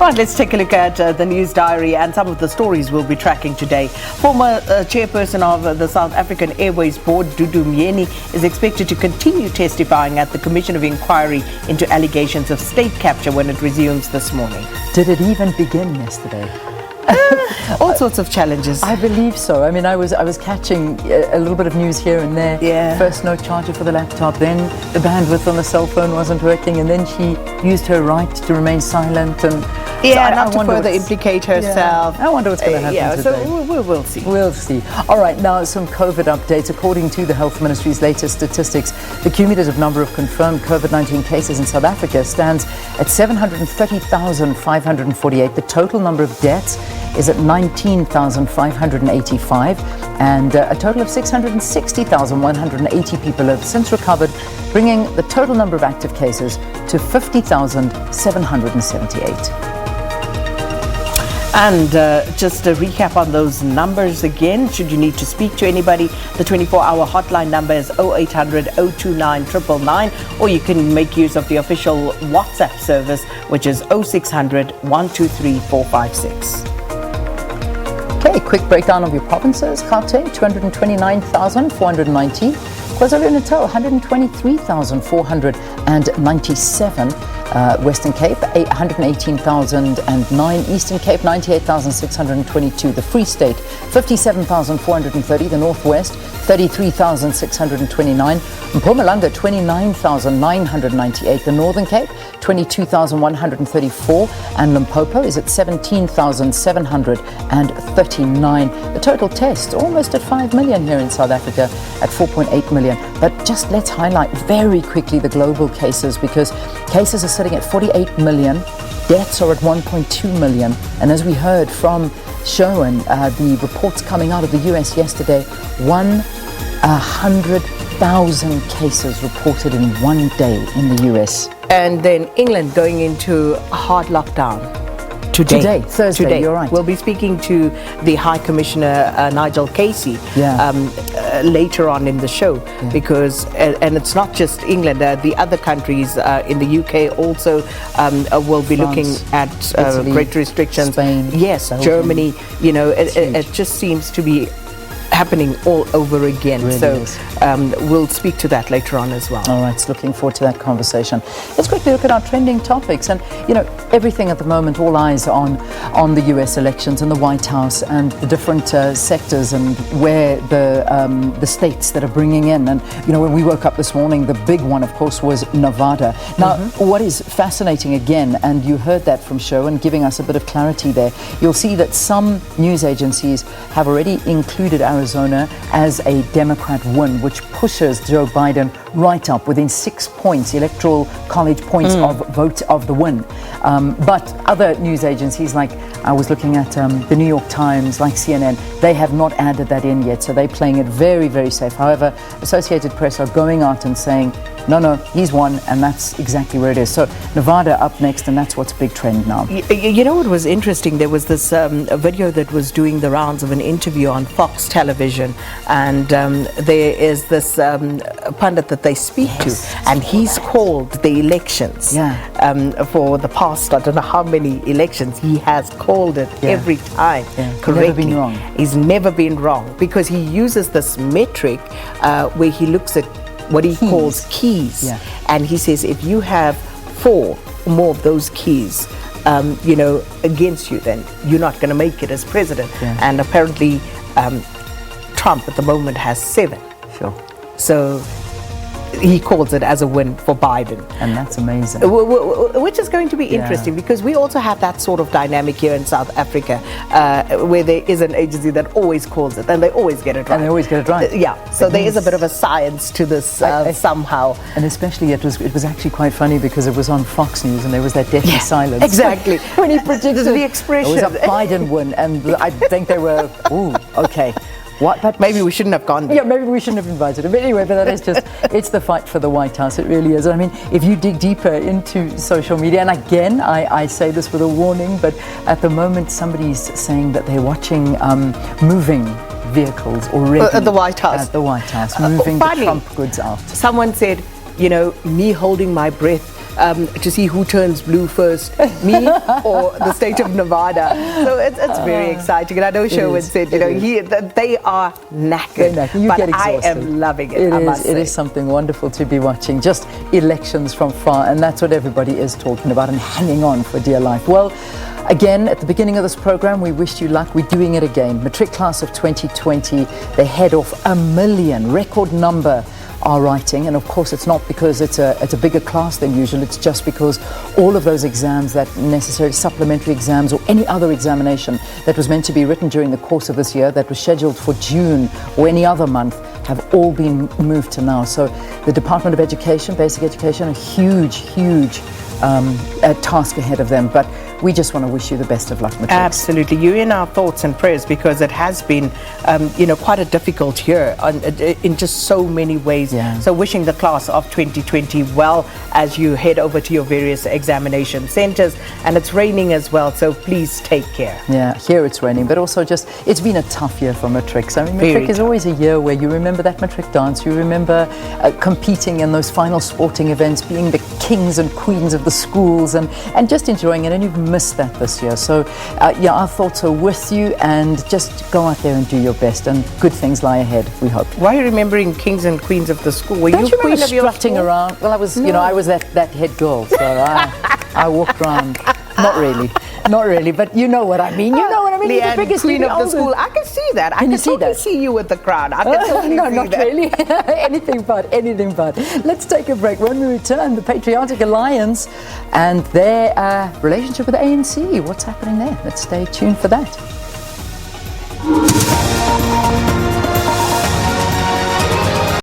Right, let's take a look at the news diary and some of the stories we'll be tracking today. Former chairperson of the South African Airways Board, Dudu Myeni, is expected to continue testifying at the Commission of Inquiry into allegations of state capture when it resumes this morning. Did it even begin yesterday? All sorts of challenges. I believe so. I mean, I was catching a little bit of news here and there. Yeah. First, no charger for the laptop. Then the bandwidth on the cell phone wasn't working, and then she used her right to remain silent. And yeah, so not to further implicate herself. Yeah. I wonder what's going to happen today. So we'll see. We'll see. All right, now some COVID updates. According to the Health Ministry's latest statistics, the cumulative number of confirmed COVID-19 cases in South Africa stands at 730,548. The total number of deaths is at 19,585, and a total of 660,180 people have since recovered, bringing the total number of active cases to 50,778. And just a recap on those numbers again, should you need to speak to anybody, the 24-hour hotline number is 0800 029 999, or you can make use of the official WhatsApp service, which is 0600 123 456. Okay, quick breakdown of your provinces. Gauteng, 229,490. KwaZulu-Natal, 123,497. Western Cape, 118,009. Eastern Cape, 98,622. The Free State, 57,430. The Northwest, 33,629. Mpumalanga, 29,998. The Northern Cape, 22,134. And Limpopo is at 17,739. The total tests almost at 5 million here in South Africa at 4.8 million. But just let's highlight very quickly the global cases, because cases are sitting at 48 million, deaths are at 1.2 million. And as we heard from Sherwin, the reports coming out of the US yesterday, 100,000 cases reported in one day in the US. And then England going into a hard lockdown. Today, Thursday, you're right. We'll be speaking to the High Commissioner, Nigel Casey, later on in the show, because, and it's not just England, the other countries in the UK also will be France, looking at great restrictions. Spain. Yes, Belgium. Germany, you know, it just seems to be happening all over again. Really so is. We'll speak to that later on as well. All right, so looking forward to that conversation. Let's quickly look at our trending topics. And, you know, everything at the moment, all eyes on the US elections and the White House and the different sectors and where the states that are bringing in. And, you know, when we woke up this morning, the big one, of course, was Nevada. Now, what is fascinating again, and you heard that from Sherwin giving us a bit of clarity there, you'll see that some news agencies have already included Arizona as a Democrat win, which pushes Joe Biden right up within 6 points, electoral college points of vote of the win. But other news agencies, like I was looking at the New York Times, like CNN, they have not added that in yet, so they're playing it very, very safe. However, Associated Press are going out and saying, no, he's won, and that's exactly where it is. So Nevada up next, and that's what's big trend now. You know what was interesting? There was this video that was doing the rounds of an interview on Fox television, and there is this pundit that they speak to, and he's called the elections for the past, I don't know how many elections, he has called it every time correctly. Never been wrong. He's never been wrong, because he uses this metric where he looks at what he calls keys, and he says if you have 4 or more of those keys, you know, against you, then you're not going to make it as president. And apparently, Trump at the moment has 7. Sure. So he calls it as a win for Biden. And that's amazing. Which is going to be interesting, because we also have that sort of dynamic here in South Africa, where there is an agency that always calls it, and they always get it right. And they always get it right. So there is a bit of a science to this somehow. And especially it was actually quite funny, because it was on Fox News, and there was that deathly silence. Exactly. When he predicted the expression. It was a Biden win, and I think they were, okay. What? But maybe we shouldn't have gone there. Yeah, maybe we shouldn't have invited him. But anyway, but that is just, it's the fight for the White House. It really is. I mean, if you dig deeper into social media, and again, I say this with a warning, but at the moment, somebody's saying that they're watching moving vehicles already. At the White House. At the White House, moving the Trump goods out. Someone said, you know, me holding my breath to see who turns blue first, me or the state of Nevada. So it's very exciting. And I know Sherwin said, they are knackered, You but get I exhausted. am loving it, I must say. It is something wonderful to be watching, just elections from far, and that's what everybody is talking about and hanging on for dear life. Well, again, at the beginning of this program, we wished you luck. We're doing it again. Matric class of 2020, they head off 1 million, record number are writing, and of course it's not because it's a bigger class than usual, it's just because all of those exams, that necessary supplementary exams or any other examination that was meant to be written during the course of this year that was scheduled for June or any other month have all been moved to now. So the Department of Education, Basic Education, a huge task ahead of them, but we just want to wish you the best of luck, Matrix. Absolutely. You're in our thoughts and prayers because it has been, quite a difficult year in just so many ways. Yeah. So wishing the class of 2020 well as you head over to your various examination centers. And it's raining as well, so please take care. Yeah, here it's raining, but also it's been a tough year for Matrics. I mean, Matric is always a year where you remember that Matric dance, you remember competing in those final sporting events, being the kings and queens of the schools and just enjoying it, and you've missed that this year. So our thoughts are with you, and just go out there and do your best, and good things lie ahead, we hope. Why are you remembering kings and queens of the school? Were Don't you queen remember of your strutting school? around? Well, I was, I was that head girl, so I walked around. Not really, but you know what I mean. You know what I mean. Leanne, the biggest queen of the oldest. school. I can see that. I Can can you see totally that? see you with the crown. I can totally No, see not that. really. anything but. Let's take a break. When we return, the Patriotic Alliance and their relationship with the ANC. What's happening there? Let's stay tuned for that.